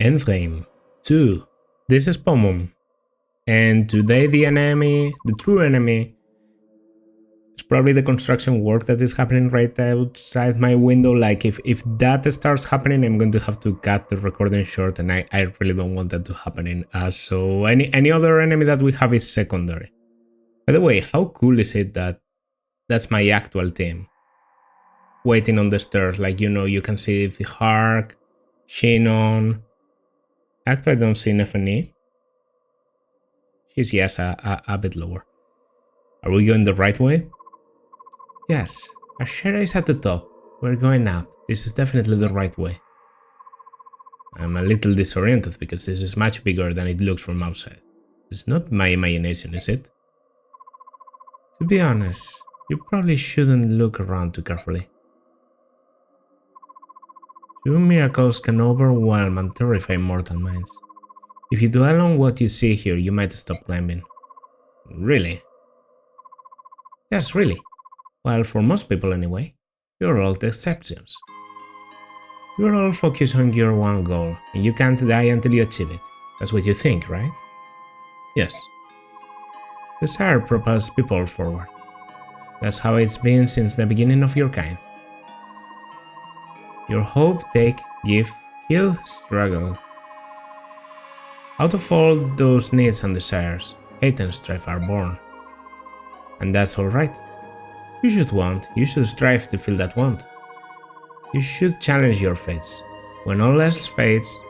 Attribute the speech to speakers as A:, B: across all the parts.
A: Endframe 2. This is Pomum. And today the true enemy, is probably the construction work that is happening right outside my window. Like if that starts happening, I'm going to have to cut the recording short, and I really don't want that to happen. So any other enemy that we have is secondary. By the way, how cool is it that that's my actual team waiting on the stairs? Like, you can see the Hark, Shinon. Actually, I don't see Nefani. She's, yes, a bit lower. Are we going the right way? Yes, Ashera is at the top. We're going up. This is definitely the right way. I'm a little disoriented because this is much bigger than it looks from outside. It's not my imagination, is it? To be honest, you probably shouldn't look around too carefully. Few miracles can overwhelm and terrify mortal minds. If you dwell on what you see here, you might stop climbing. Really? Yes, really. Well, for most people anyway. You're all the exceptions. You're all focused on your one goal, and you can't die until you achieve it. That's what you think, right? Yes. Desire propels people forward. That's how it's been since the beginning of your kind. Your hope, take, give, kill, struggle. Out of all those needs and desires, hate and strife are born. And that's alright. You should strive to feel that want. You should challenge your fates. When all else fails,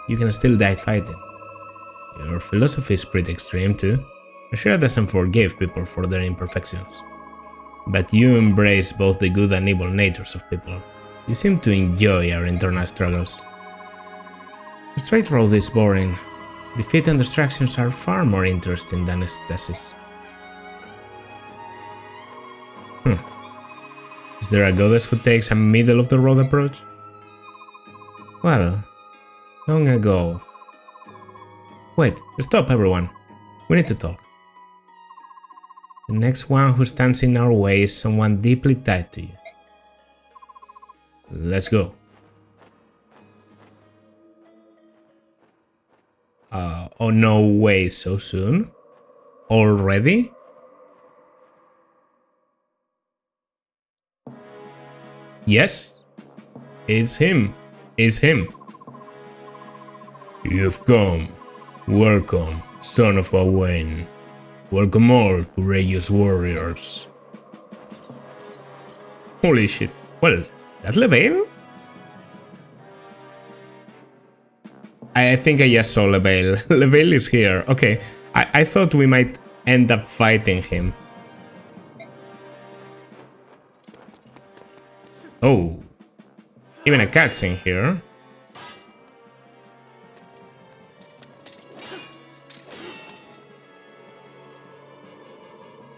A: you can still die fighting. Your philosophy is pretty extreme too. Ashera doesn't forgive people for their imperfections. But you embrace both the good and evil natures of people. You seem to enjoy our internal struggles. The straight road is boring. Defeat and distractions are far more interesting than ecstasies. Is there a goddess who takes a middle-of-the-road approach? Well, long ago. Wait, stop everyone. We need to talk. The next one who stands in our way is someone deeply tied to you. Let's go. Oh no way, so soon? Already? Yes, it's him. It's him. You've come. Welcome, son of Owain. Welcome all, courageous warriors. Holy shit. Well, that's Leveil? I think I just saw Leveil. Leveil is here. Okay, I thought we might end up fighting him. Oh, even a cutscene here.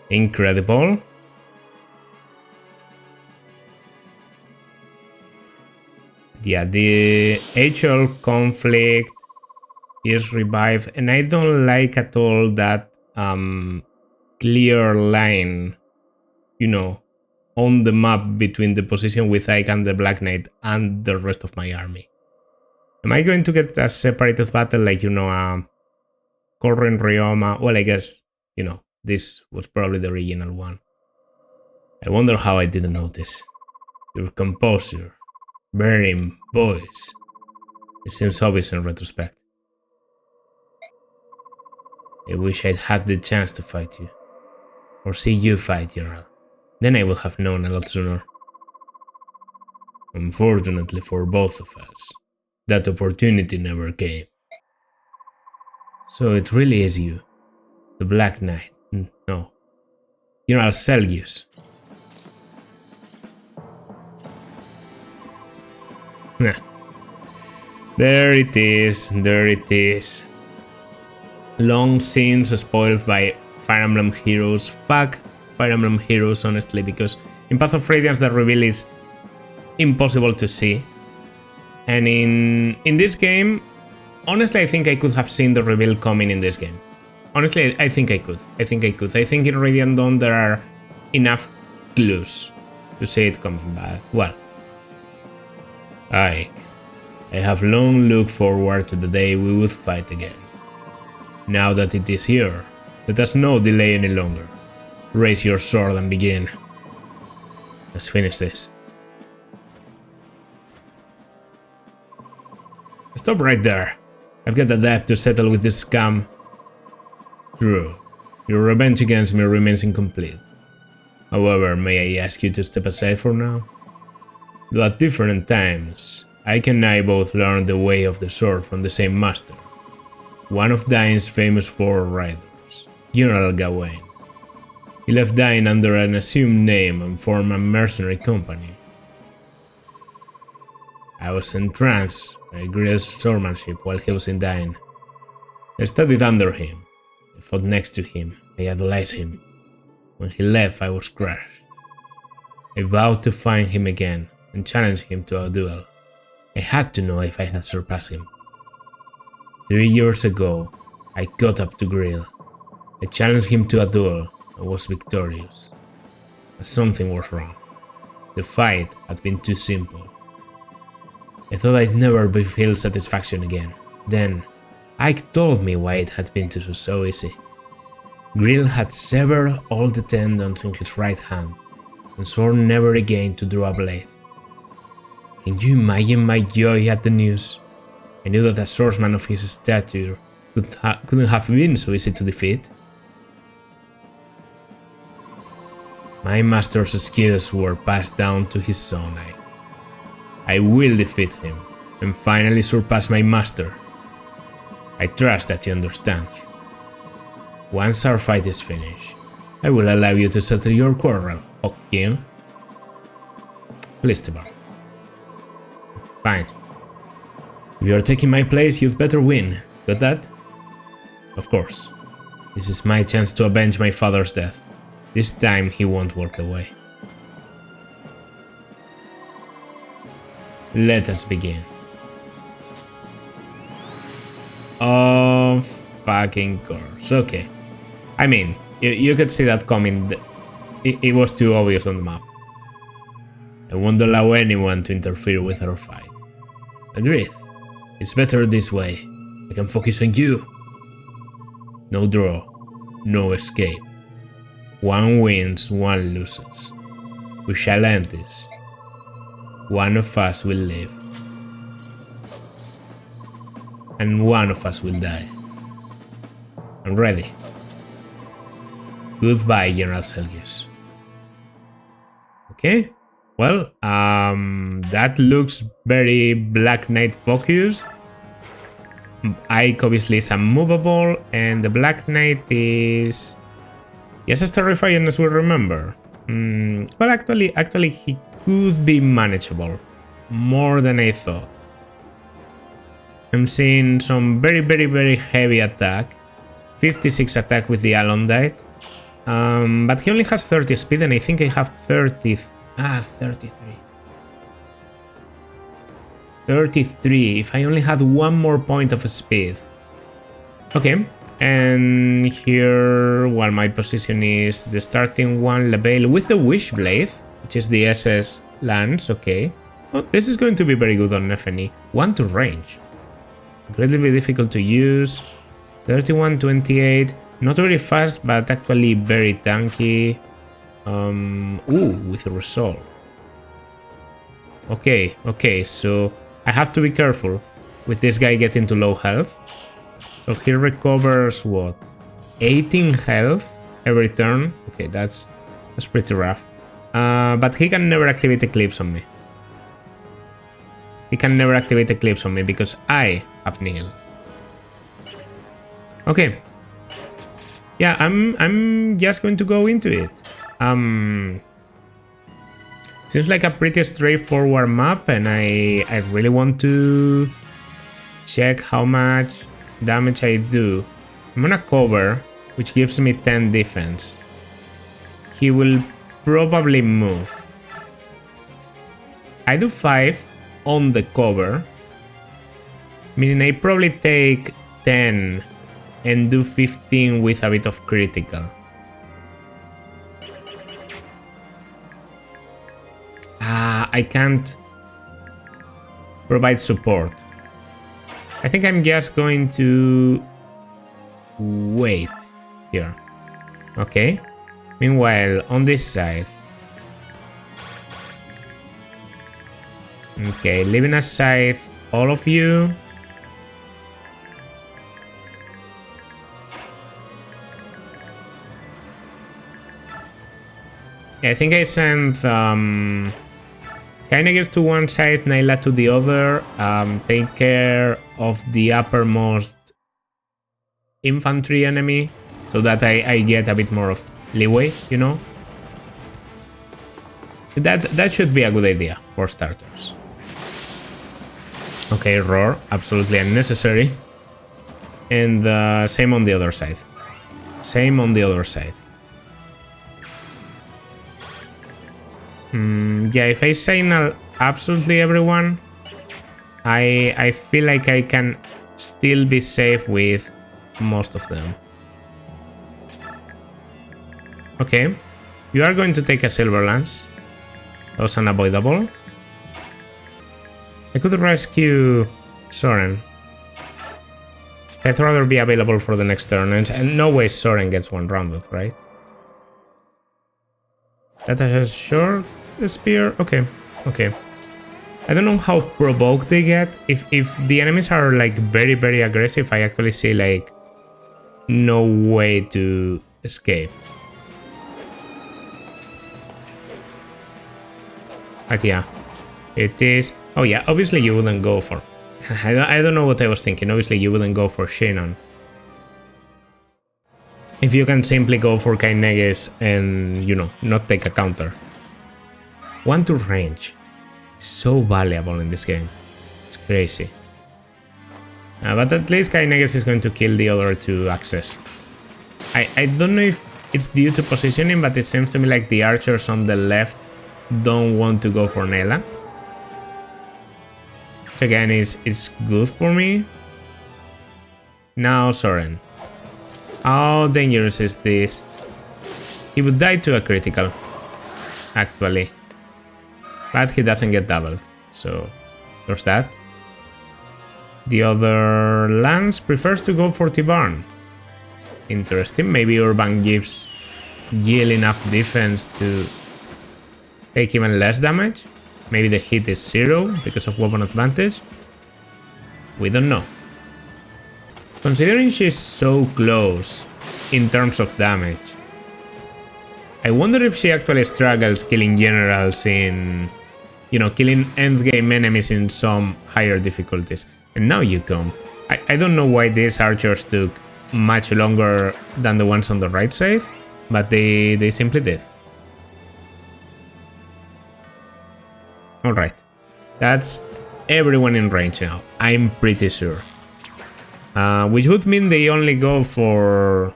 A: Incredible. Yeah, the age-old conflict is revived, and I don't like at all that clear line, on the map between the position with Ike and the Black Knight and the rest of my army. Am I going to get a separated battle like, a Corrin Rioma? Well, I guess, this was probably the original one. I wonder how I didn't notice. Your composure, bearing, voice. It seems obvious in retrospect. I wish I'd had the chance to fight you. Or see you fight, General. Then I would have known a lot sooner. Unfortunately for both of us, that opportunity never came. So it really is you, the Black Knight. No, General Selgius. There it is, there it is. Long scenes spoiled by Fire Emblem Heroes. Fuck Fire Emblem Heroes, honestly, because in Path of Radiance the reveal is impossible to see. And in this game, honestly, I think I could have seen the reveal coming in this game. Honestly, I think I could. I think in Radiant Dawn there are enough clues to see it coming back. Well, Ike, I have long looked forward to the day we would fight again. Now that it is here, let us not delay any longer. Raise your sword and begin. Let's finish this. Stop right there. I've got a debt to settle with this scum. True. Your revenge against me remains incomplete. However, may I ask you to step aside for now? Though at different times, Ike and I both learned the way of the sword from the same master. One of Dain's famous four riders, General Gawain. He left Dain under an assumed name and formed a mercenary company. I was entranced by Grill's swordsmanship while he was in Dain. I studied under him. I fought next to him. I idolized him. When he left, I was crushed. I vowed to find him again and challenge him to a duel. I had to know if I had surpassed him. 3 years ago, I caught up to Grill. I challenged him to a duel and was victorious. But something was wrong. The fight had been too simple. I thought I'd never feel satisfaction again. Then, Ike told me why it had been so easy. Grill had severed all the tendons in his right hand and swore never again to draw a blade. Can you imagine my joy at the news? I knew that a swordsman of his stature couldn't have been so easy to defeat. My master's skills were passed down to his son. I will defeat him and finally surpass my master. I trust that you understand. Once our fight is finished, I will allow you to settle your quarrel, okay? Please, Tebar. Fine. If you are taking my place, you'd better win. Got that? Of course. This is my chance to avenge my father's death. This time he won't walk away. Let us begin. Of fucking course. Okay. I mean, you could see that coming. It was too obvious on the map. I won't allow anyone to interfere with our fight. Agreed. It's better this way. I can focus on you. No draw. No escape. One wins, one loses. We shall end this. One of us will live. And one of us will die. I'm ready. Goodbye, General Selgius. Okay. Well, that looks very Black Knight focused. Ike obviously is unmovable, and the Black Knight is... yes, as terrifying as we remember. Well, actually, he could be manageable. More than I thought. I'm seeing some very heavy attack. 56 attack with the Alondite. But he only has 30 speed, and I think I have 30... 33. 33, if I only had one more point of speed. Okay, and here, well, my position is the starting one, Lebel with the Wishblade, which is the SS Lance, okay. Well, this is going to be very good on FNE. 1 to range. Incredibly difficult to use. 31, 28, not very fast, but actually very tanky. With a resolve. Okay, so I have to be careful with this guy getting to low health. So he recovers what? 18 health every turn. Okay, that's pretty rough. But he can never activate Eclipse on me. He can never activate Eclipse on me because I have Nihil. Okay. Yeah, I'm just going to go into it. Seems like a pretty straightforward map, and I really want to check how much damage I do. I'm gonna cover, which gives me 10 defense. He will probably move. I do 5 on the cover, meaning I probably take 10 and do 15 with a bit of critical. I can't provide support. I think I'm just going to wait here. Okay. Meanwhile, on this side. Okay, leaving aside all of you. Yeah, I think I sent Kyneges to one side, Naila to the other. Take care of the uppermost infantry enemy so that I get a bit more of leeway, you know? That should be a good idea for starters. Okay, roar, absolutely unnecessary. And same on the other side. Same on the other side. Yeah, if I signal absolutely everyone, I feel like I can still be safe with most of them. Okay, you are going to take a silver lance. That was unavoidable. I could rescue Soren. I'd rather be available for the next turn, and no way Soren gets one rounded, right? That has a short spear. Okay, okay. I don't know how provoked they get. If the enemies are like very aggressive, I actually see like no way to escape. But yeah, it is. Oh yeah, obviously you wouldn't go for. I don't know what I was thinking. Obviously you wouldn't go for Shannon. If you can simply go for Kyneges and, you know, not take a counter. 1 to range. So valuable in this game. It's crazy. But at least Kyneges is going to kill the other 2 axes. I don't know if it's due to positioning, but it seems to me like the archers on the left don't want to go for Nela. Which again is good for me. Now Soren. How dangerous is this? He would die to a critical, actually. But he doesn't get doubled, so there's that. The other lance prefers to go for T-Barn. Interesting, maybe Urban gives Gil enough defense to take even less damage. Maybe the hit is 0 because of weapon advantage. We don't know. Considering she's so close in terms of damage, I wonder if she actually struggles killing generals in, you know, killing endgame enemies in some higher difficulties. And now you come. I don't know why these archers took much longer than the ones on the right side, but they simply did. Alright, that's everyone in range now, I'm pretty sure. Which would mean they only go for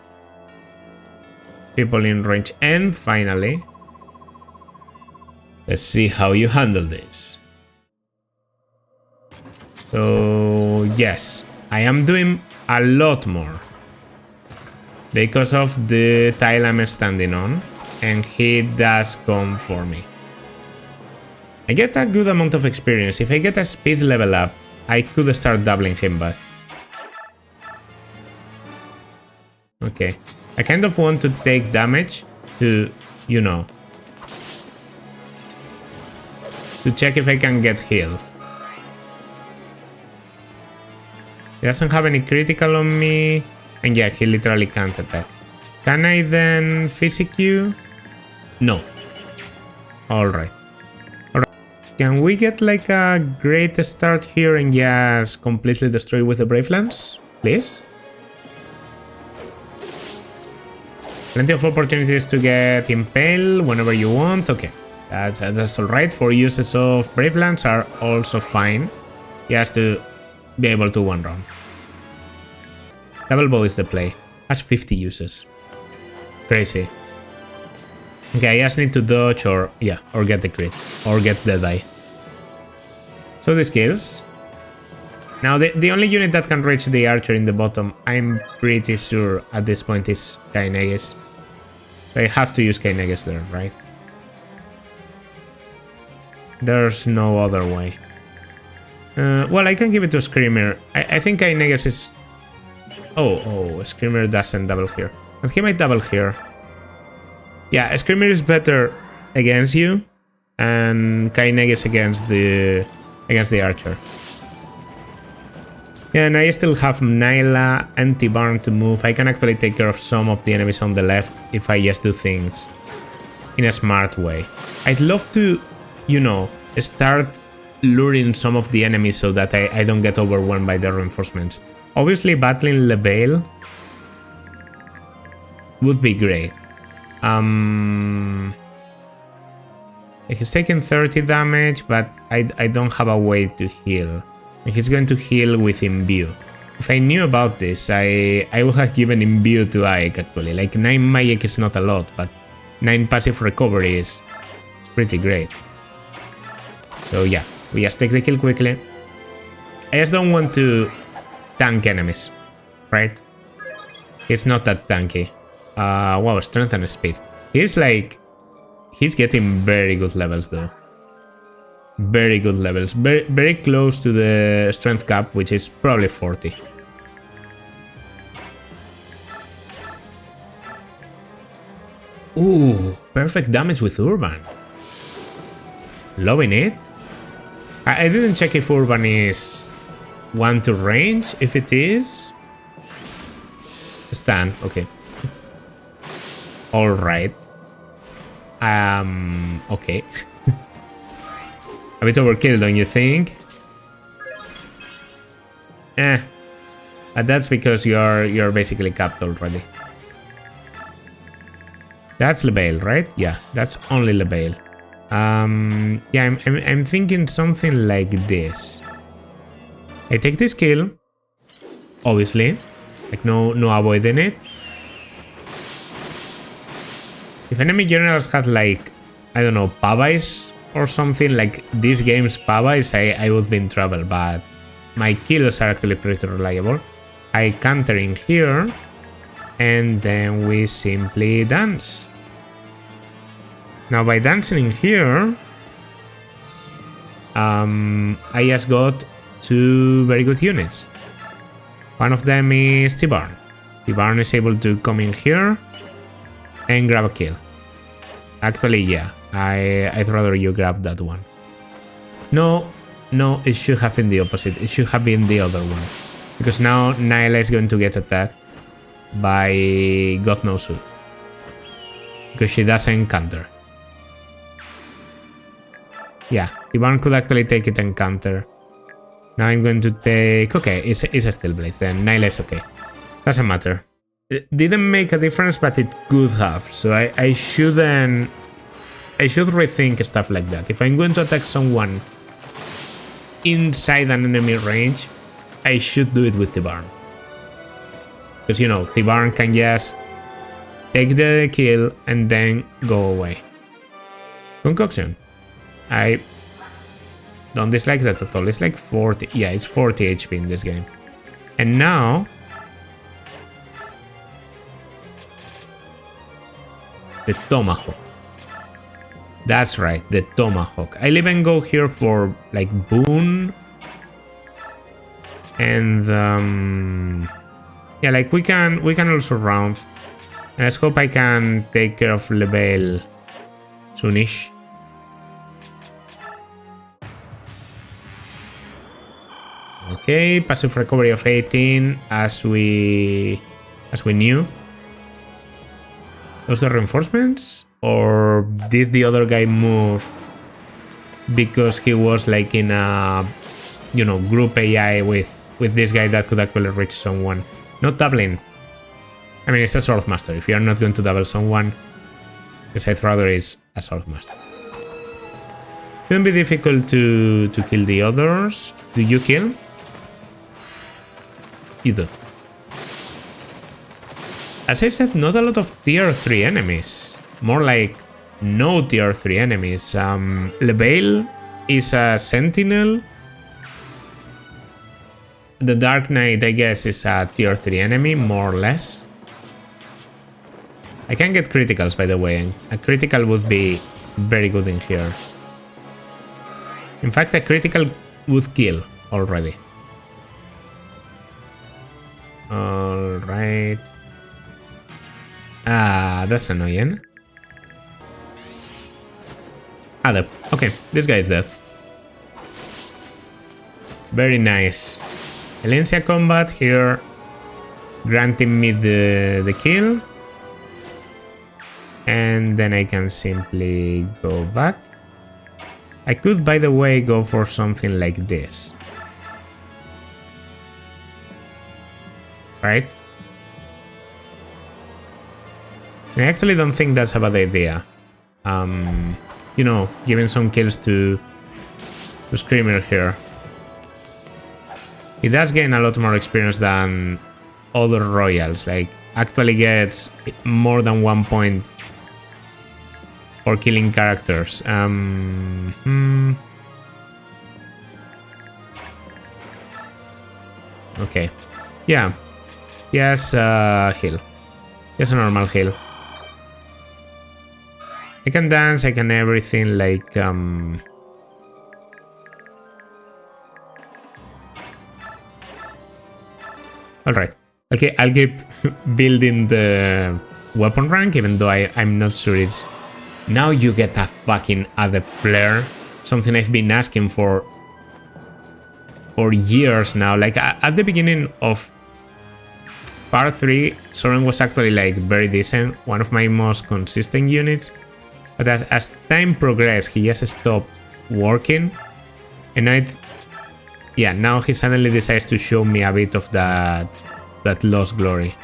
A: people in range. And finally, let's see how you handle this. So yes, I am doing a lot more because of the tile I'm standing on, and he does come for me. I get a good amount of experience. If I get a speed level up, I could start doubling him back. Okay, I kind of want to take damage to, you know, to check if I can get healed. He doesn't have any critical on me, and yeah, he literally can't attack. Can I then physic you? No. Alright. Alright. Can we get like a great start here and just completely destroy with the Brave Lance? Please? Plenty of opportunities to get Impale whenever you want. Okay, that's alright. 4 uses of Brave Lance are also fine. He has to be able to one round. Double bow is the play. Has 50 uses. Crazy. Okay, I just need to dodge or, yeah, or get the crit. Or get the die. So the skills. Now, the only unit that can reach the archer in the bottom, I'm pretty sure at this point is Kyneges. So I have to use Kyneges there, right? There's no other way. Well, I can give it to Screamer. I think Kaineges is... Oh, Screamer doesn't double here. But he might double here. Yeah, Screamer is better against you, and Kaineges against the Archer. Yeah, and I still have Nyla and T-Barn to move. I can actually take care of some of the enemies on the left if I just do things in a smart way. I'd love to, you know, start luring some of the enemies so that I don't get overwhelmed by the reinforcements. Obviously, battling Lebail would be great. He's taking 30 damage, but I don't have a way to heal. He's going to heal with Imbue. If I knew about this, I would have given Imbue to Ike actually. Like 9 magic is not a lot, but 9 passive recovery is pretty great. So yeah, we just take the kill quickly. I just don't want to tank enemies, right? It's not that tanky. Wow, strength and speed. He's getting very good levels though. Very good levels. Very close to the strength cap, which is probably 40. Ooh, perfect damage with Urban. Loving it. I didn't check if Urban is 1 to range. If it is... Stun, okay. Alright. Okay. A bit overkill, don't you think? But that's because you're basically capped already. That's Lebail, right? Yeah, that's only Lebail. Yeah, I'm thinking something like this. I take this kill, obviously, like no avoiding it. If enemy generals had like, I don't know, Pavais or something like this game's Pavais, I would be in trouble, but my kills are actually pretty reliable. I counter in here, and then we simply dance. Now by dancing in here, I just got 2 very good units. One of them is T-Barn. T-Barn is able to come in here and grab a kill. Actually, yeah, I'd rather you grab that one. No, it should have been the opposite. It should have been the other one. Because now Nyla is going to get attacked by God knows who. Because she doesn't counter. Yeah, T-Barn could actually take it and counter. Now I'm going to take... Okay, it's a Steel Blade then. Nyla is okay. Doesn't matter. It didn't make a difference, but it could have. So I should rethink stuff like that. If I'm going to attack someone inside an enemy range, I should do it with T-Barn. Because, you know, T-Barn can just take the kill and then go away. Concoction. I don't dislike that at all. It's like 40. Yeah, it's 40 HP in this game. And now... the Tomahawk. That's right, the Tomahawk. I'll even go here for like Boon. And yeah, like we can also round. And let's hope I can take care of Lebail soonish. Okay, passive recovery of 18 as we knew. Those are reinforcements? Or did the other guy move because he was like in a, you know, group AI with this guy that could actually reach someone? Not doubling. I mean, it's a Sword Master. If you're not going to double someone, the Scythe Raider is a Sword Master. Shouldn't be difficult to kill the others. Do you kill? You do. As I said, not a lot of tier 3 enemies. More like no tier 3 enemies. Lebail is a Sentinel. The Dark Knight, I guess, is a tier 3 enemy, more or less. I can get criticals, by the way. A critical would be very good in here. In fact, a critical would kill already. Alright. That's annoying. Adept. Okay, this guy is dead. Very nice. Elencia combat here, granting me the kill. And then I can simply go back. I could, by the way, go for something like this. Right? I actually don't think that's a bad idea. You know, giving some kills to Screamer here. He does gain a lot more experience than other royals. Like, actually gets more than 1 point for killing characters. Okay. Yeah. He has heal. He has a normal heal. I can dance, I can everything, like, Alright. Okay, I'll keep building the weapon rank, even though I'm not sure it's... Now you get a fucking Adept Flare. Something I've been asking for years now. Like, at the beginning of part 3, Soren was actually, like, very decent. One of my most consistent units. But as time progressed, he just stopped working. And now he suddenly decides to show me a bit of that lost glory.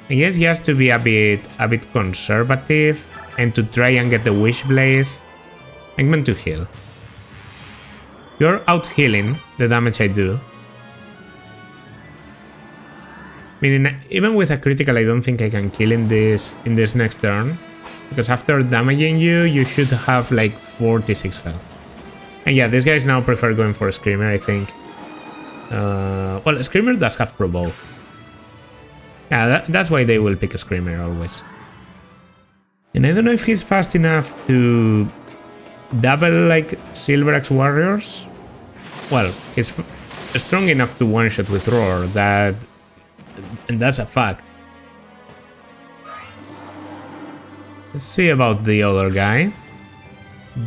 A: I guess he has to be a bit conservative and to try and get the Wishblade. I'm meant to heal. You're out healing the damage I do. Meaning, even with a critical, I don't think I can kill in this next turn. Because after damaging you, you should have like 46 health. And yeah, these guys now prefer going for a Screamer, I think. Well, Screamer does have Provoke. Yeah, that's why they will pick a Screamer always. And I don't know if he's fast enough to double like Silver Axe Warriors. Well, he's strong enough to one-shot with Roar, and that's a fact. Let's see about the other guy.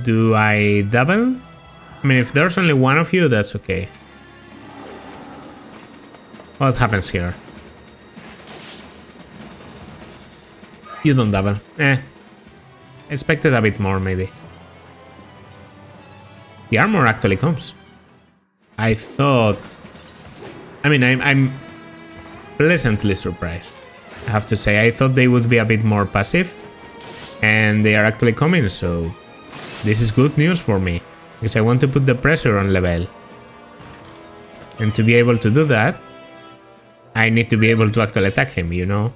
A: Do I double? I mean, if there's only one of you, that's okay. What happens here? You don't double. Expected a bit more, maybe. The armor actually comes. I thought... I mean, I'm pleasantly surprised, I have to say. I thought they would be a bit more passive. And they are actually coming, so this is good news for me, because I want to put the pressure on Lebel. And to be able to do that, I need to be able to actually attack him, you know?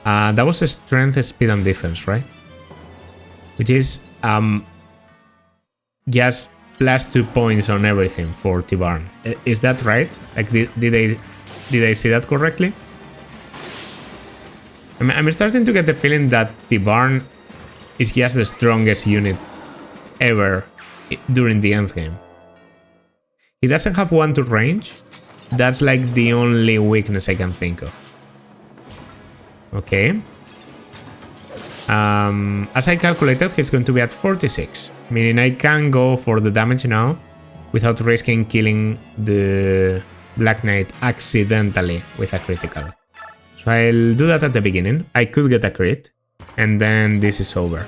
A: That was a strength, speed, and defense, right? Which is just plus 2 points on everything for T-Barn. Is that right? Like, did I see that correctly? I'm starting to get the feeling that T-Barn is just the strongest unit ever during the endgame. He doesn't have 1 to range. That's like the only weakness I can think of. Okay. As I calculated, he's going to be at 46, meaning I can go for the damage now without risking killing the Black Knight accidentally with a critical. So I'll do that at the beginning. I could get a crit, and then this is over.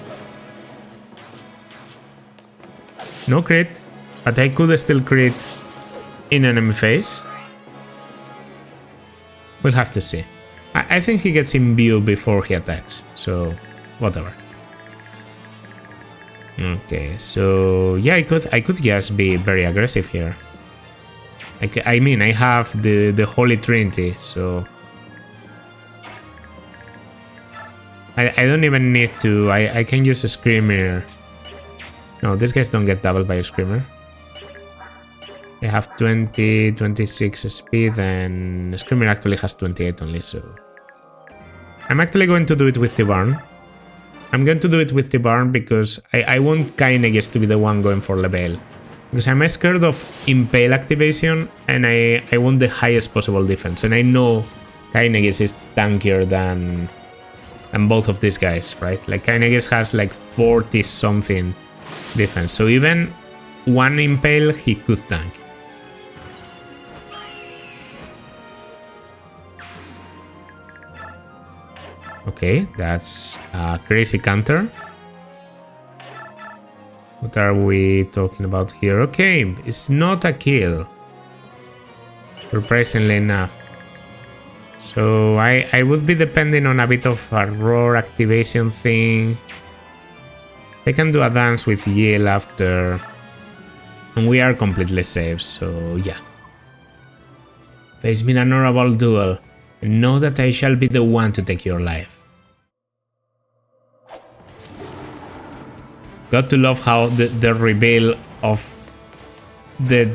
A: No crit, but I could still crit in enemy phase. We'll have to see. I think he gets in view before he attacks, so whatever. Okay, so yeah, I could just be very aggressive here. I mean, I have the Holy Trinity, so I don't even need to. I can use a Screamer. No, these guys don't get doubled by a Screamer. They have 20, 26 speed, and Screamer actually has 28 only, so... I'm actually going to do it with T-Barn. I'm going to do it with T-Barn because I want Kaineges to be the one going for Lebel. Because I'm scared of Impale activation, and I want the highest possible defense. And I know Kainegis is tankier than both of these guys, right? Like Kainegis has like 40 something defense. So even one Impale he could tank. Okay, that's a crazy counter. What are we talking about here? Okay, it's not a kill. Surprisingly enough. So I would be depending on a bit of a roar activation thing. They can do a dance with Yale after. And we are completely safe, so yeah. Face me in an honorable duel, and know that I shall be the one to take your life. Got to love how the reveal of the,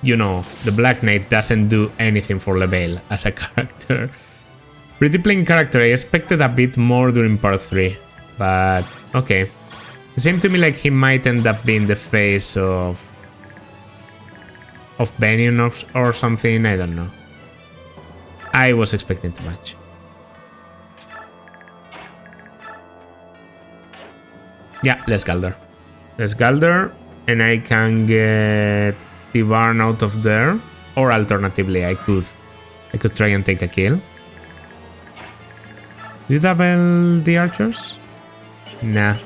A: you know, the Black Knight doesn't do anything for LeVale as a character. Pretty plain character, I expected a bit more during part 3, but okay. It seemed to me like he might end up being the face of Benion or something, I don't know. I was expecting too much. Yeah, let's Galder. Let's Galder, and I can get the barn out of there. Or alternatively, I could try and take a kill. Do you double the archers? Nah.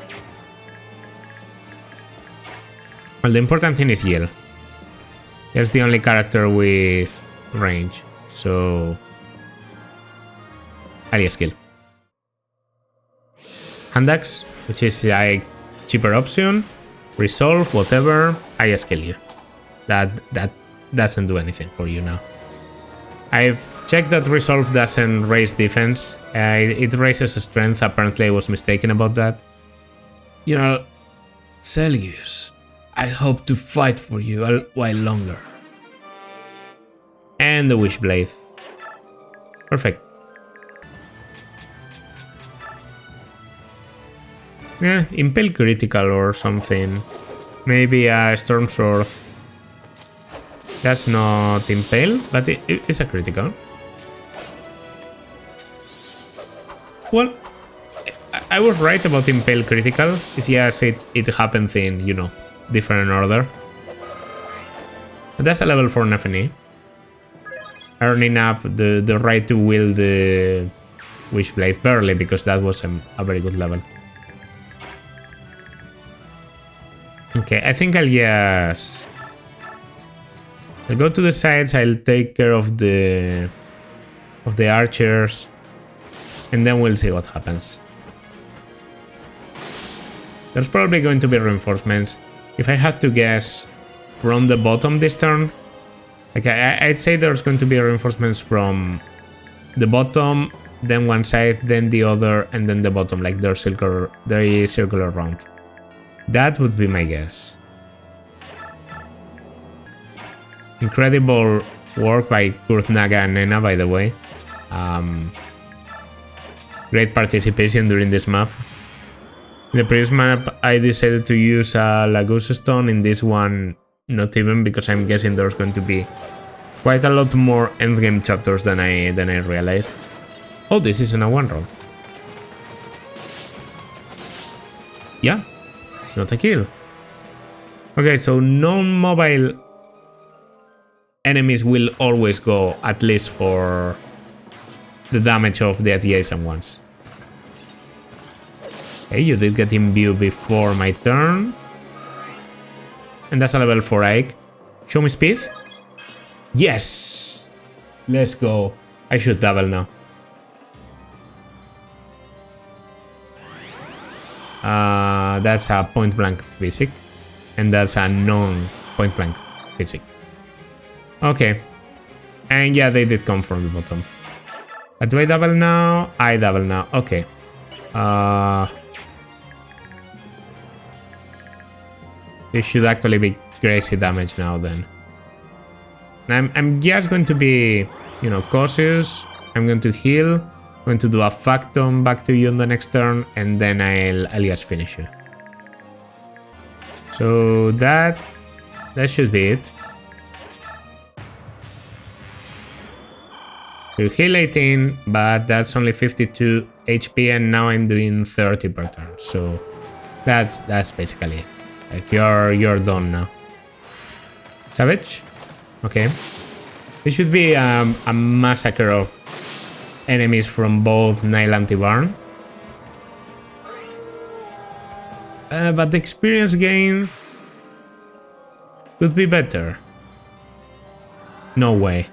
A: Well, the important thing is Yell. Yell's the only character with range, so alias kill. Handax, which is a cheaper option. Resolve, whatever, I just kill you. That doesn't do anything for you now. I've checked that Resolve doesn't raise defense. It raises strength. Apparently I was mistaken about that. You know, Celsius, I hope to fight for you a while longer. And the Wishblade. Perfect. Yeah, Impale critical or something. Maybe a Storm Sword. That's not Impale, but it's a critical. Well, I was right about Impale critical. It's just it happens in, you know, different order. But that's a level 4 FNE. Earning up the right to wield the Wishblade barely, because that was a very good level. Okay, I think I'll go to the sides. I'll take care of the archers, and then we'll see what happens. There's probably going to be reinforcements. If I had to guess, from the bottom this turn, like I'd say there's going to be reinforcements from the bottom, then one side, then the other, and then the bottom. Like they're circular around. That would be my guess. Incredible work by Kurt Naga and Nena, by the way. Great participation during this map. In the previous map, I decided to use a Lagoose Stone. In this one, not even, because I'm guessing there's going to be quite a lot more endgame chapters than I realized. Oh, this isn't a one round. Yeah. It's not a kill. Okay, so non-mobile enemies will always go at least for the damage of the adjacent ones. Okay, you did get imbue before my turn. And that's a level 4 Ike. Show me speed. Yes! Let's go. I should double now. That's a point blank physic, and that's a non-point blank physic. Okay, and yeah, they did come from the bottom. But do I double now? I double now. Okay. This should actually be crazy damage now. Then I'm just going to be, you know, cautious. I'm going to heal. Going to do a Factum back to you on the next turn, and then I'll just finish you. So that that should be it. So heal 18, but that's only 52 HP, and now I'm doing 30 per turn. So that's basically it. Like you're done now. Savage? Okay. This should be a massacre of enemies from both Nile and Tibarn. But the experience gain could be better. No way.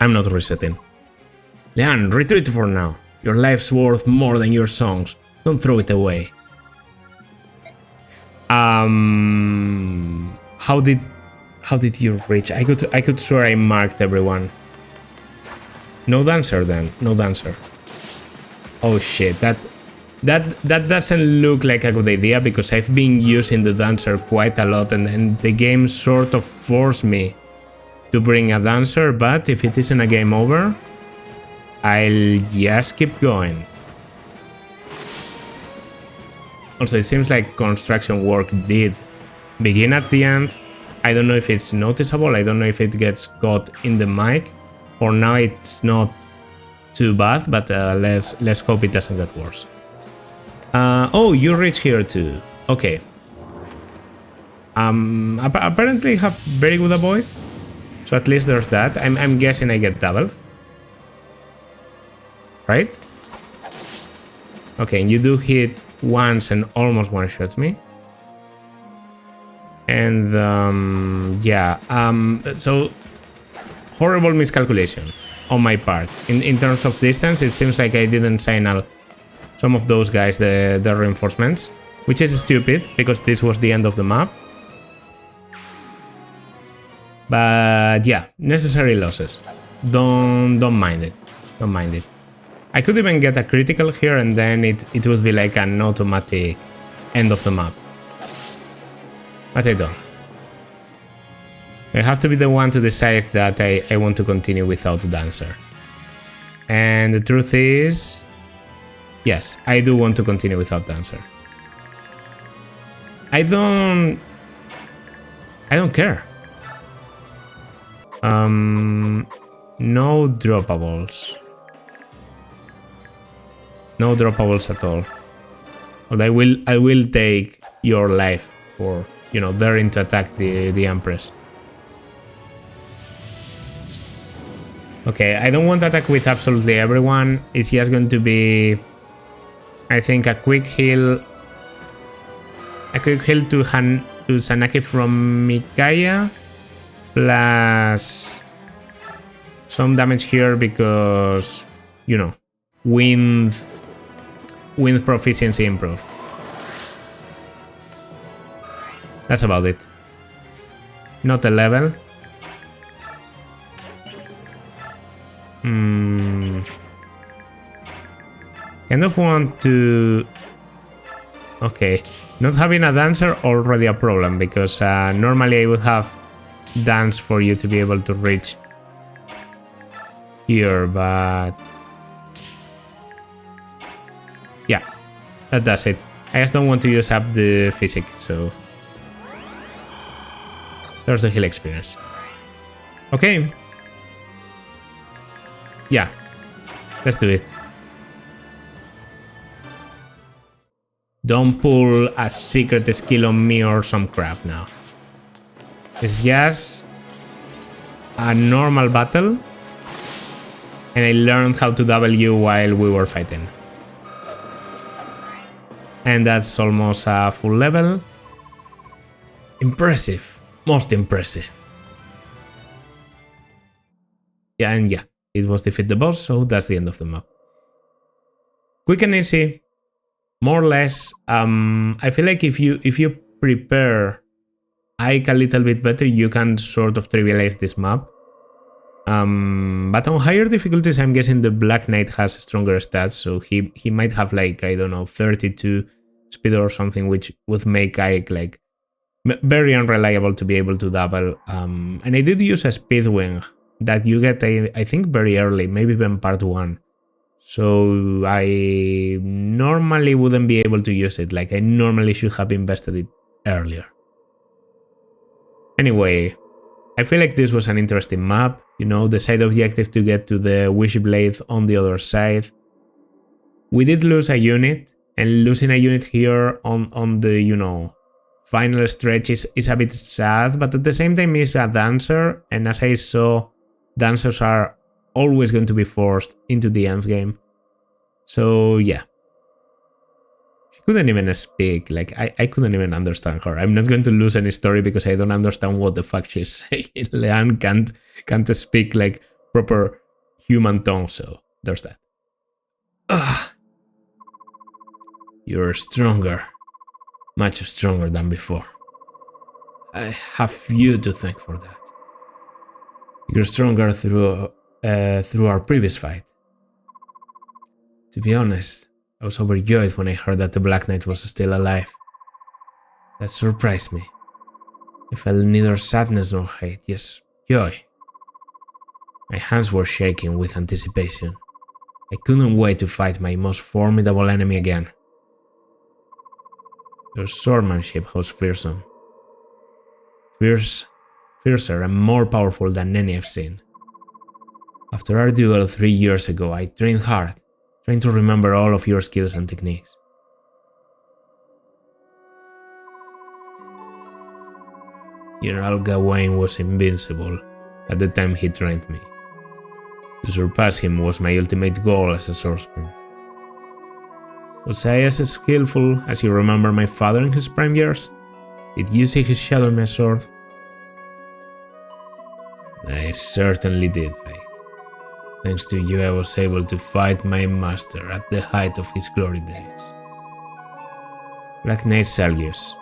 A: I'm not resetting. Leanne, retreat for now. Your life's worth more than your songs. Don't throw it away. How did you reach? I could swear I marked everyone. No dancer then. No dancer. Oh shit, that doesn't look like a good idea because I've been using the dancer quite a lot, and then the game sort of forced me to bring a dancer, but if it isn't a game over, I'll just keep going. Also, it seems like construction work did begin at the end. I don't know if it's noticeable, I don't know if it gets caught in the mic. For now it's not too bad, but let's hope it doesn't get worse. Oh, you reach here too. Okay. Apparently have very good avoid. So at least there's that. I'm guessing I get doubled. Right? Okay, and you do hit once and almost one-shots me. And yeah, so horrible miscalculation on my part. In terms of distance, it seems like I didn't signal some of those guys the reinforcements, which is stupid because this was the end of the map. But yeah, necessary losses. Don't mind it. Don't mind it. I could even get a critical here and then it would be like an automatic end of the map. But I don't. I have to be the one to decide that I want to continue without Dancer. And the truth is, yes, I do want to continue without Dancer. I don't care. No droppables. No droppables at all. But I will take your life for, you know, daring to attack the Empress. Okay, I don't want to attack with absolutely everyone. It's just going to be, I think, a quick heal. A quick heal to Sanaki from Mikaya. Plus some damage here because, you know, wind proficiency improved. That's about it. Not a level. Kind of want to... Okay, not having a dancer already a problem because normally I would have dance for you to be able to reach here, but yeah, that does it. I just don't want to use up the physic, so there's the heal experience. Okay, yeah, let's do it. Don't pull a secret skill on me or some crap now. It's just a normal battle, and I learned how to W while we were fighting. And that's almost a full level. Impressive. Most impressive. Yeah, and yeah, it was defeat the boss, so that's the end of the map. Quick and easy. More or less. I feel like if you prepare Ike a little bit better, you can sort of trivialize this map. But on higher difficulties, I'm guessing the Black Knight has stronger stats, so he might have like, I don't know, 32 speed or something, which would make Ike like very unreliable to be able to double. And I did use a speed wing that you get, I think, very early, maybe even part 1. So I normally wouldn't be able to use it, like I normally should have invested it earlier. Anyway, I feel like this was an interesting map, you know, the side objective to get to the Wishblade on the other side. We did lose a unit, and losing a unit here on the, you know, final stretch is a bit sad, but at the same time he's a dancer, and as I saw, dancers are always going to be forced into the endgame. So yeah. She couldn't even speak, like I couldn't even understand her. I'm not going to lose any story because I don't understand what the fuck she's saying. Leanne can't speak like proper human tongue, so there's that. Ugh. You're stronger. Much stronger than before. I have you to thank for that. You're stronger through our previous fight. To be honest, I was overjoyed when I heard that the Black Knight was still alive. That surprised me. I felt neither sadness nor hate, yes, joy. My hands were shaking with anticipation. I couldn't wait to fight my most formidable enemy again. Your swordsmanship was fearsome. Fiercer and more powerful than any I've seen. After our duel 3 years ago, I trained hard, trying to remember all of your skills and techniques. General Gawain was invincible at the time he trained me. To surpass him was my ultimate goal as a swordsman. Was I as skillful as you remember my father in his prime years? Did you see his shadow in my sword? I certainly did, Ike. Thanks to you, I was able to fight my master at the height of his glory days. Black Knight Salgius,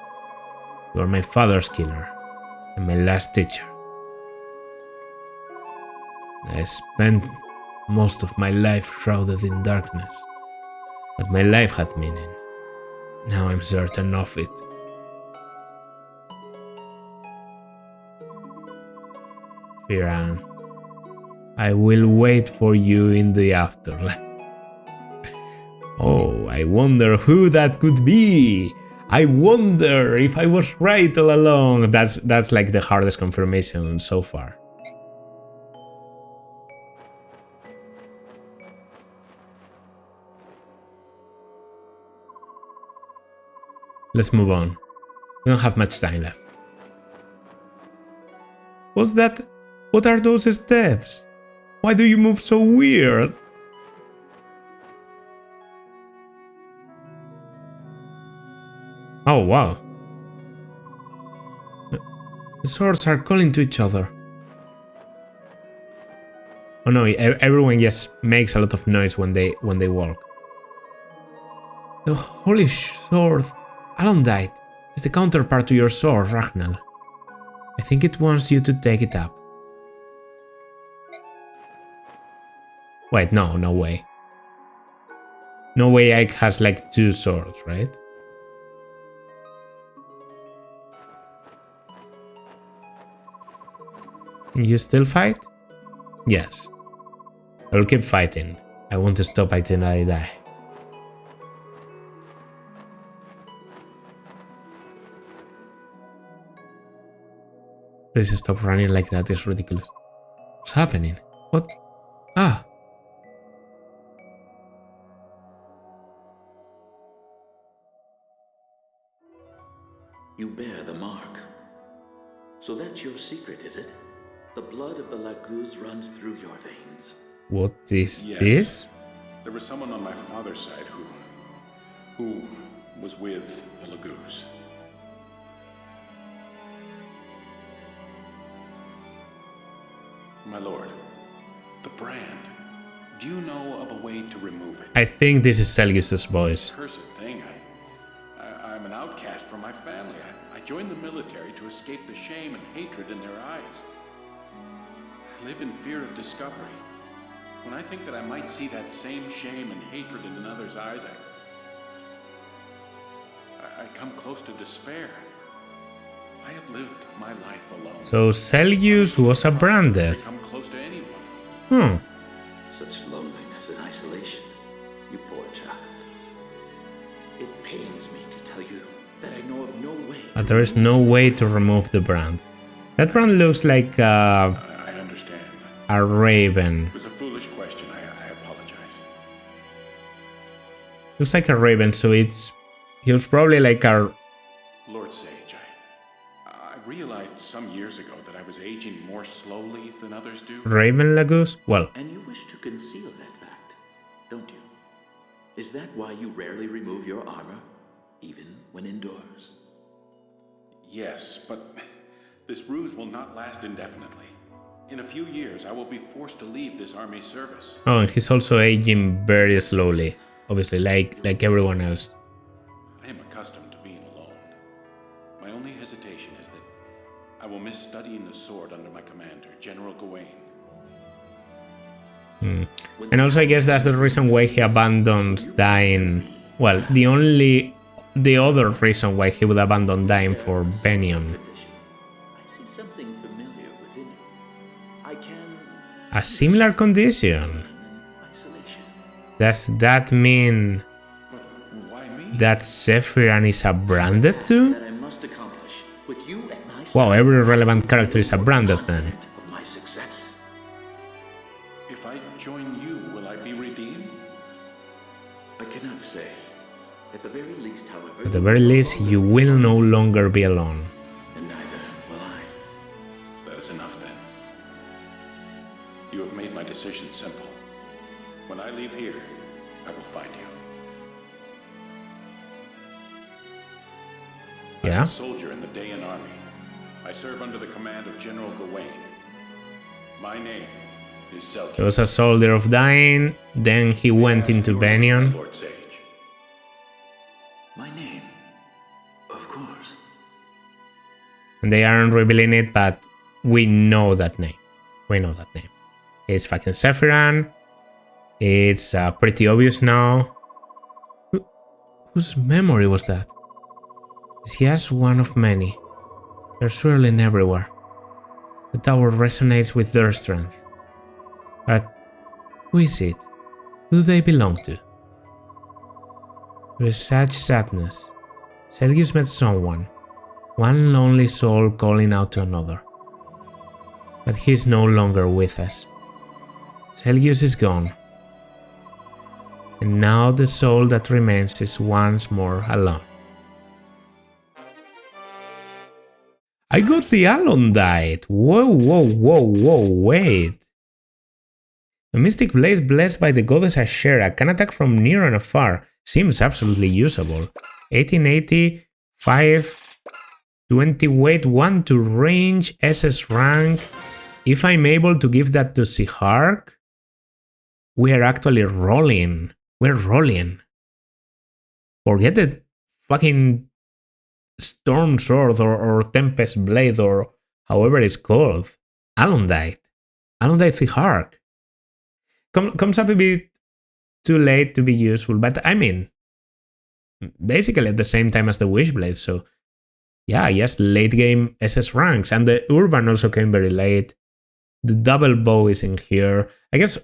A: you are my father's killer and my last teacher. I spent most of my life shrouded in darkness, but my life had meaning. Now I'm certain of it. Firan, I will wait for you in the afterlife. Oh, I wonder who that could be. I wonder if I was right all along. That's like the hardest confirmation so far. Let's move on. We don't have much time left. What's that? What are those steps? Why do you move so weird? Oh, wow. The swords are calling to each other. Oh no, everyone just makes a lot of noise when they walk. The holy sword, Alondite, is the counterpart to your sword, Ragnall. I think it wants you to take it up. Wait, no way. No way Ike has like 2 swords, right? Can you still fight? Yes. I will keep fighting. I want to stop until I die. Please stop running like that, it's ridiculous. What's happening? What? Ah!
B: You bear the mark. So that's your secret, is it? The blood of the Laguz runs through your veins.
A: What is
C: Yes.
A: this?
C: There was someone on my father's side who was with the Laguz. My lord, the brand. Do you know of a way to remove it?
A: I think this is Selgius's voice.
C: Cursed thing. I'm an outcast from my family. I joined the military to escape the shame and hatred in their eyes. I live in fear of discovery. When I think that I might see that same shame and hatred in another's eyes, I come close to despair. I have lived my life alone.
A: So Selgius was a branded.
C: Come close to anyone.
A: Hmm.
B: Such loneliness and isolation. You poor child. It pains me to tell you that I know of no way.
A: But there is no way to remove the brand. That brand looks like
C: I understand.
A: a raven.
C: It was a foolish question. I apologize.
A: Looks like a raven, so he was probably like a
C: Lord Sage, I realized some years ago that I was aging more slowly than others do.
A: raven lagoose. Well,
B: And you wish to conceal that fact, don't you? Is that why you rarely remove your armor, even when indoors?
C: Yes, but this ruse will not last indefinitely. In a few years, I will be forced to leave this army service.
A: oh, and he's also aging very slowly, obviously, like everyone else.
C: I am accustomed to being alone. My only hesitation is that I will miss studying the sword under my commander, General Gawain.
A: And also, I guess that's the reason why he abandons dying. Well, the other reason why he would abandon dying for Benion.
B: Condition. I see something familiar within you. I can
A: A similar condition.
B: isolation.
A: Does that mean
C: But why me?
A: that Sephiran is a branded too?
B: That I must accomplish with you at my side.
A: Wow, every relevant character is a branded then.
B: Confident of my success.
C: If I join you, will I be redeemed?
B: I cannot say. At the very least, however.
A: At the very least, you will no longer be alone.
B: And neither will I.
C: That is enough then. You have made my decision simple. When I leave here, I will find you.
A: Yeah?
C: I'm a soldier in the Dayan army. I serve under the command of General Gawain. My name is Selkie.
A: He was a soldier of Dying, then he went into Benion.
C: Lord Sage.
B: My name. Of course.
A: And they aren't revealing it, but we know that name. We know that name. It's fucking Sephiran. It's pretty obvious now. Whose memory was that? He has one of many. They're swirling everywhere. The tower resonates with their strength. But who is it? Who do they belong to? There is such sadness. Selgius met someone, one lonely soul calling out to another. But he is no longer with us. Selgius is gone. And now the soul that remains is once more alone. I got the Alondite! Whoa, whoa, whoa, whoa, wait! A mystic blade blessed by the goddess Ashera can attack from near and afar. Seems absolutely usable. 1880, 520 weight, 1 to range, SS rank. If I'm able to give that to Sihark, we are actually rolling. We're rolling. Forget the fucking Storm Sword or Tempest Blade or however it's called. Alondite. Alondite Sihark. Comes up a bit too late to be useful, but I mean, basically at the same time as the Wishblade, so yeah, yes, late game SS ranks, and the Urban also came very late. The double bow is in here. I guess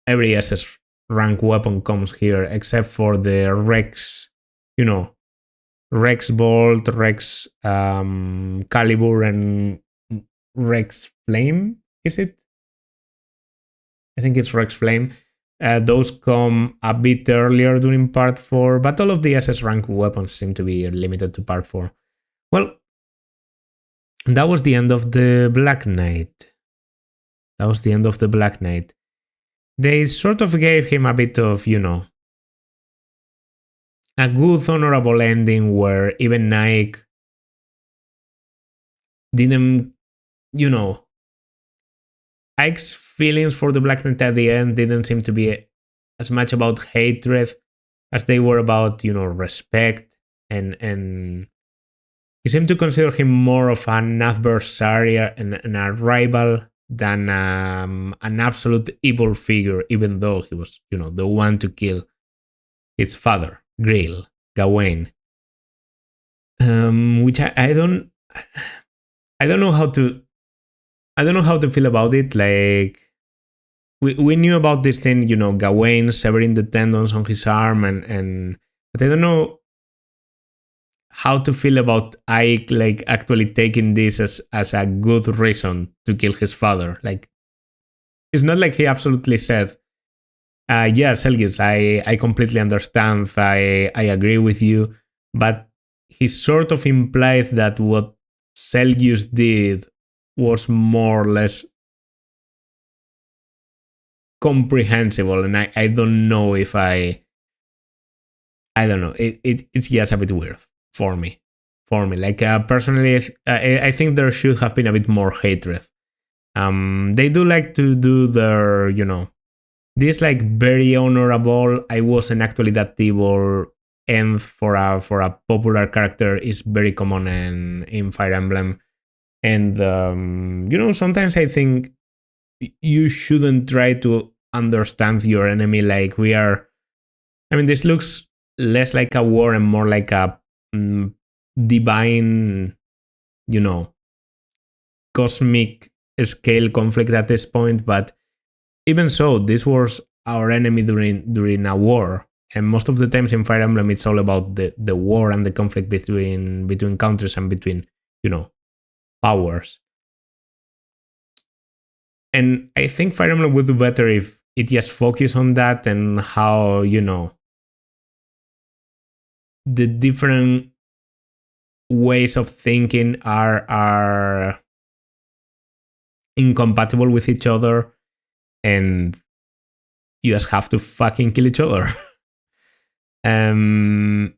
A: every SS rank weapon comes here, except for the Rex, you know, Rex Bolt, Rex Calibur, and Rex Flame, is it? I think it's Rex Flame. Those come a bit earlier during Part 4, but all of the SS rank weapons seem to be limited to Part 4. Well, that was the end of the Black Knight. That was the end of the Black Knight. They sort of gave him a bit of, you know, a good, honorable ending where even Nike didn't, you know, Ike's feelings for the Black Knight at the end didn't seem to be as much about hatred as they were about, you know, respect, and he seemed to consider him more of an adversary and a rival than an absolute evil figure, even though he was, you know, the one to kill his father, Gawain. Which I don't... I don't know how to feel about it. Like we knew about this thing, Gawain severing the tendons on his arm, and but I don't know how to feel about Ike like actually taking this as a good reason to kill his father. Like it's not like he absolutely said, yeah, Selgius, I completely understand. I agree with you. But he sort of implied that what Selgius did was more or less comprehensible. And I don't know if I don't know. It's just a bit weird for me. Like personally, I think there should have been a bit more hatred. They do like to do their, this like very honorable. I wasn't actually that evil end for a popular character is very common in Fire Emblem, and sometimes I think you shouldn't try to understand your enemy like we are. I mean, this looks less like a war and more like a divine, cosmic scale conflict at this point. But even so, this was our enemy during a war. And most of the times in Fire Emblem, it's all about the war and the conflict between countries and between, powers. And I think Fire Emblem would do better if it just focused on that and how, the different ways of thinking are incompatible with each other, and you just have to fucking kill each other. um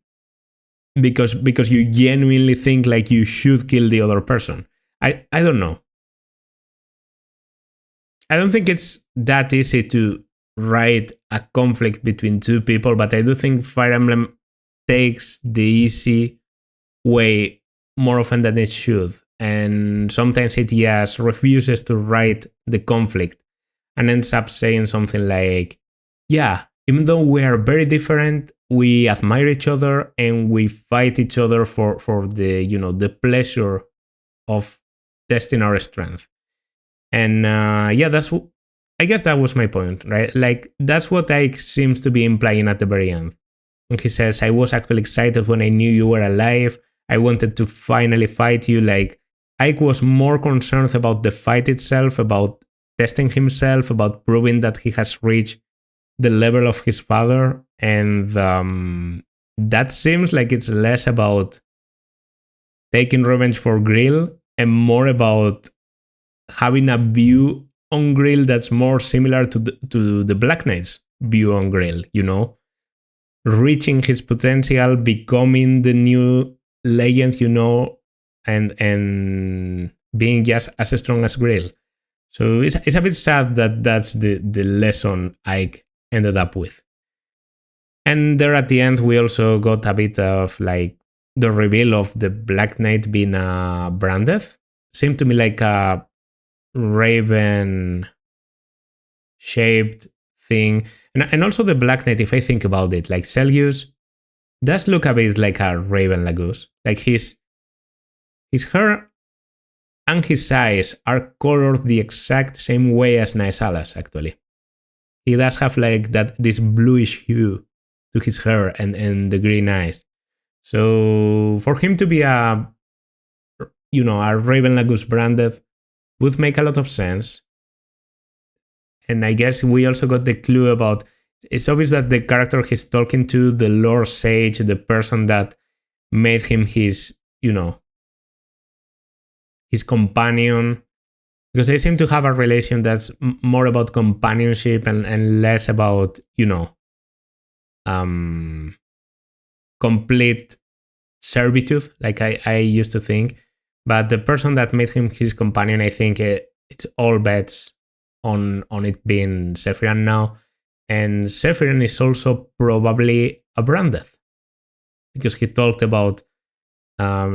A: because you genuinely think like you should kill the other person. I don't know. I don't think it's that easy to write a conflict between two people, but I do think Fire Emblem takes the easy way more often than it should. And sometimes it just refuses to write the conflict and ends up saying something like, yeah, even though we are very different, we admire each other and we fight each other for the, the pleasure of testing our strength. And yeah, I guess that was my point, right? Like, that's what Ike seems to be implying at the very end. And he says, I was actually excited when I knew you were alive. I wanted to finally fight you. Like, Ike was more concerned about the fight itself, about testing himself, about proving that he has reached the level of his father. And that seems like it's less about taking revenge for Grill and more about having a view on Grill that's more similar to the Black Knight's view on Grill, reaching his potential, becoming the new legend, and being just as strong as Grill. So it's a bit sad that that's the lesson Ike ended up with. And there at the end, we also got a bit of like the reveal of the Black Knight being a Brandeth. Seemed to me like a raven shaped thing. And also the Black Knight, if I think about it, like Selgius does look a bit like a raven Lagoose. Like his hair and his eyes are colored the exact same way as Naesala's, actually. He does have like this bluish hue to his hair and the green eyes. So for him to be a Raven Lagoose branded would make a lot of sense. And I guess we also got the clue about, it's obvious that the character he's talking to, the lore sage, the person that made him his, his companion, because they seem to have a relation that's more about companionship and less about, complete servitude, like I used to think. But the person that made him his companion, I think it's all bets on it being Sephiran now. And Sephiran is also probably a Brandeth, because he talked about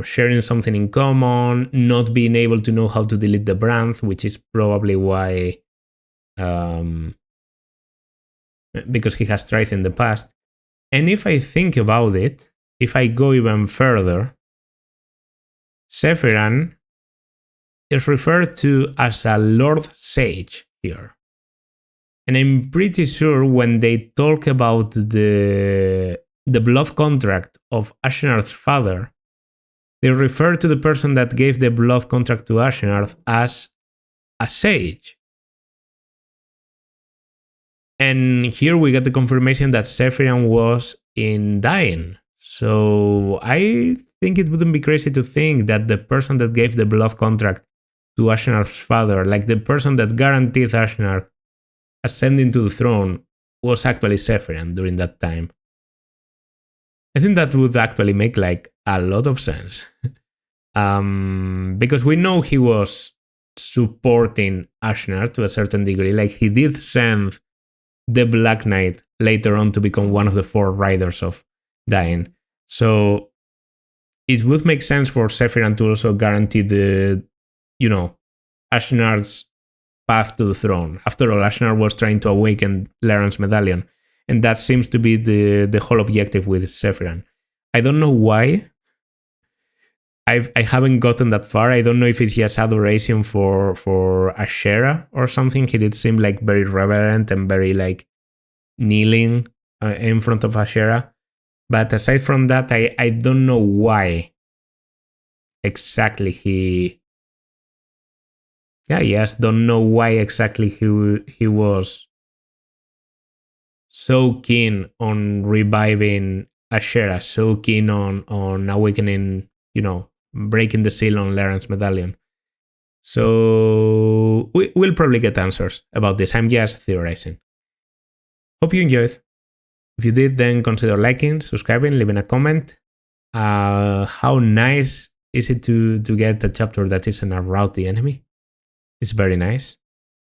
A: sharing something in common, not being able to know how to delete the brand, which is probably why, because he has tried in the past. And if I think about it, if I go even further, Sephiran is referred to as a Lord Sage here. And I'm pretty sure when they talk about the blood contract of Ashenarth's father, they refer to the person that gave the blood contract to Ashenarth as a sage. And here we get the confirmation that Sephiran was in dying. So I think it wouldn't be crazy to think that the person that gave the blood contract to Ashenarth's father, like the person that guaranteed Ashenarth ascending to the throne, was actually Sephiran during that time. I think that would actually make like a lot of sense. Because we know he was supporting Ashenarth to a certain degree. Like he did send the Black Knight later on to become one of the 4 riders of dying. So it would make sense for Sephiran to also guarantee the, Ashenarth's path to the throne. After all, Ashenarth was trying to awaken Laran's medallion. And that seems to be the whole objective with Sephiran. I don't know why. I haven't gotten that far. I don't know if it's just adoration for Asherah or something. He did seem like very reverent and very like kneeling in front of Asherah. But aside from that, I don't know why exactly he... Yes, don't know why exactly he was so keen on reviving Asherah, so keen on awakening, breaking the seal on Laran's medallion. So we'll probably get answers about this. I'm just theorizing. Hope you enjoyed. If you did, then consider liking, subscribing, leaving a comment. How nice is it to get a chapter that isn't about the enemy? It's very nice.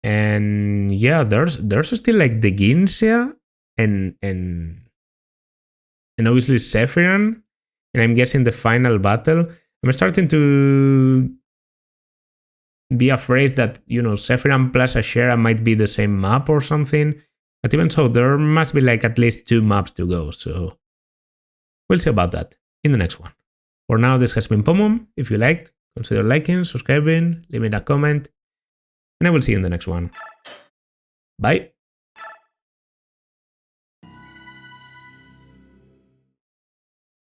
A: And yeah, there's still like the Ginsia and obviously Sephiran, and I'm guessing the final battle. I'm starting to be afraid that, Sephiran plus Asherah might be the same map or something. But even so, there must be like at least 2 maps to go, so we'll see about that in the next one. For now, this has been Pomum. If you liked, consider liking, subscribing, leaving a comment, and I will see you in the next one. Bye!